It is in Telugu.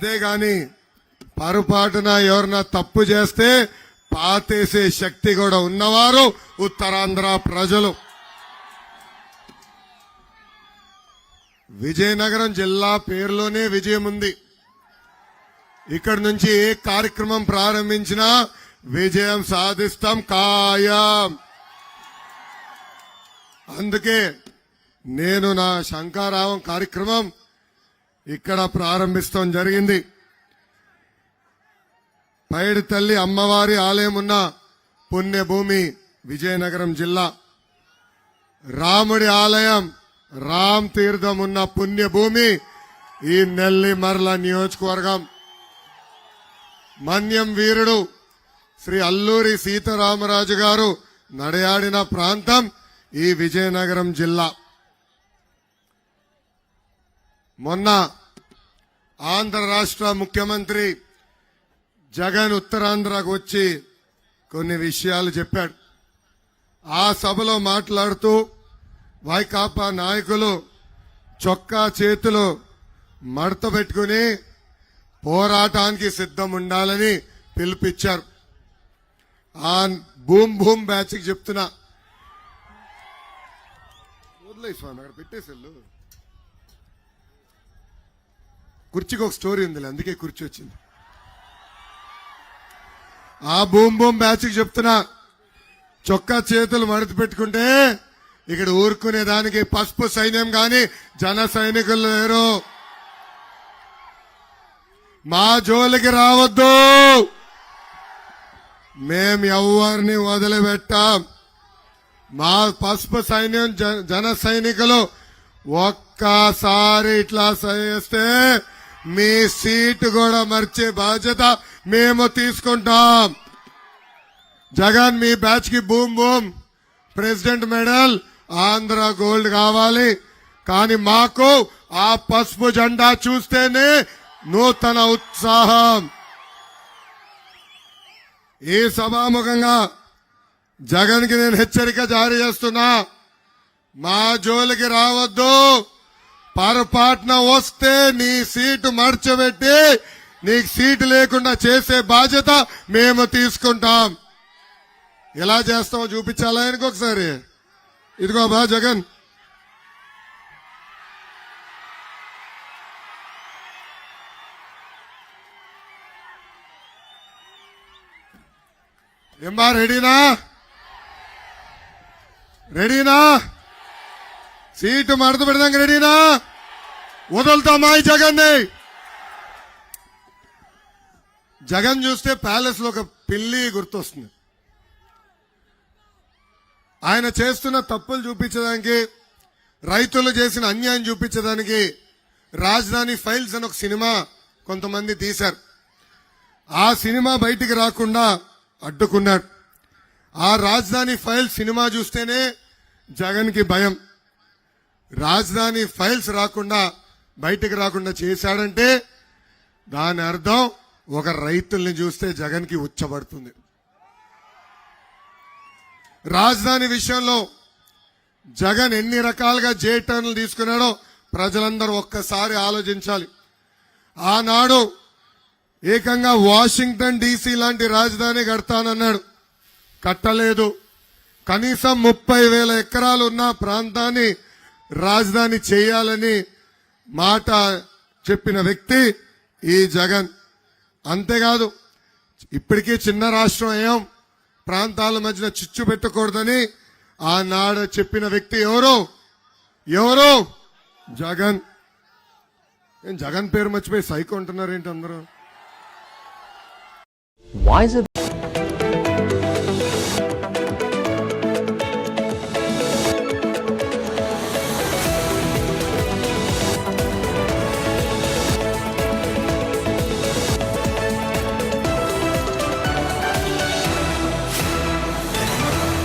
అదే గాని పొరపాటున ఎవరన్నా తప్పు చేస్తే పాతేసే శక్తి కూడా ఉన్నవారు ఉత్తరాంధ్ర ప్రజలు. విజయనగరం జిల్లా పేరులోనే విజయం ఉంది. ఇక్కడి నుంచి ఏ కార్యక్రమం ప్రారంభించినా విజయం సాధిస్తాం ఖాయం. అందుకే నేను నా శంఖారావం కార్యక్రమం ఇక్కడ ప్రారంభిస్తాం జరిగింది. పైడి తల్లి అమ్మవారి ఆలయం ఉన్న పుణ్యభూమి విజయనగరం జిల్లా. రాముడి ఆలయం రామ్ తీర్థం ఉన్న పుణ్యభూమి ఈ నెల్లిమర్ల నియోజకవర్గం. మన్యం వీరుడు శ్రీ అల్లూరి సీతారామరాజు గారు నడయాడిన ప్రాంతం ఈ విజయనగరం జిల్లా. మొన్న ఆంధ్ర రాష్ట్ర ముఖ్యమంత్రి జగన్ ఉత్తరాంధ్రకు వచ్చి కొన్ని విషయాలు చెప్పాడు. ఆ సభలో మాట్లాడుతూ వైకాపా నాయకులు చొక్కా చేతులు మడత పెట్టుకుని పోరాటానికి సిద్ధం ఉండాలని పిలుపిచ్చారు. ఆ భూమ్ భూమ్ బ్యాచ్ కి చెప్తున్నా, వదిలే స్వామి అక్కడ పెట్టేసెళ్ళు. కుర్చీకి ఒక స్టోరీ ఉంది, అందుకే కుర్చీ వచ్చింది. ఆ భూమ్ భూమ్ బ్యాచ్ కి చెప్తున్నా, చొక్కా చేతులు మడత పెట్టుకుంటే ఇక్కడ ఊరుకునే దానికి పసుపు సైన్యం గాని జన సైనికులు లేరు. మా జోలికి రావద్దు, మేం ఎవరిని వదిలిపెట్టాం. మా పసుపు సైన్యం జన సైనికులు ఒక్కసారి ఇట్లా చేస్తే మీ సీటు కూడా మర్చే బాధ్యత మేము తీసుకుంటాం. జగన్ మీ బ్యాచ్ కి boom boom president medal Andhra gold కావాలి, కానీ మాకు ఆ పసుపు జెండా చూస్తేనే నూతన ఉత్సాహం. ఈ సభాముఖంగా జగన్ కి నేను హెచ్చరిక జారీ చేస్తున్నా, మా జోలికి రావద్దు. పొరపాటున వస్తే నీ సీటు మర్చబెట్టి నీకు సీటు లేకుండా చేసే బాధ్యత మేము తీసుకుంటాం. ఎలా చేస్తామో చూపించాలా ఇంకొకసారి. ఇదిగో బా జగన్, ఏమ్మా రెడీనా? రెడీనా? సీటు మడత పెడదాం రెడీనా? వదులుతామా ఈ జగన్ని? జగన్ చూస్తే ప్యాలెస్ లో ఒక పిల్లి గుర్తొస్తుంది. ఆయన చేస్తున్న తప్పులు చూపించడానికి, రైతులు చేసిన అన్యాయం చూపించడానికి రాజధాని ఫైల్స్ అని ఒక సినిమా కొంతమంది తీశారు. ఆ సినిమా బయటికి రాకుండా అడ్డుకున్నాడు. ఆ రాజధాని ఫైల్స్ సినిమా చూస్తేనే జగన్ కి భయం. రాజధాని ఫైల్స్ రాకుండా బయటికి రాకుండా చేశాడంటే దాని అర్థం ఒక రైతుల్ని చూస్తే జగన్ కి ఉచ్చబడుతుంది. రాజధాని విషయంలో జగన్ ఎన్ని రకాలుగా జే టర్న్లు తీసుకున్నాడో ప్రజలందరూ ఒక్కసారి ఆలోచించాలి. ఆనాడు ఏకంగా వాషింగ్టన్ డీసీ లాంటి రాజధాని కడతానన్నాడు, కట్టలేదు. కనీసం 30,000 ఎకరాలు ఉన్న ప్రాంతాన్ని రాజధాని చేయాలని మాట చెప్పిన వ్యక్తి ఈ జగన్. అంతేకాదు, ఇప్పటికీ చిన్న రాష్ట్రం ఏం ప్రాంతాల మధ్యన చిచ్చు పెట్టకూడదని ఆనాడు చెప్పిన వ్యక్తి ఎవరు? జగన్. జగన్ పేరు మర్చిపోయి సైకో అంటున్నారేంటి అందరూ? Why is it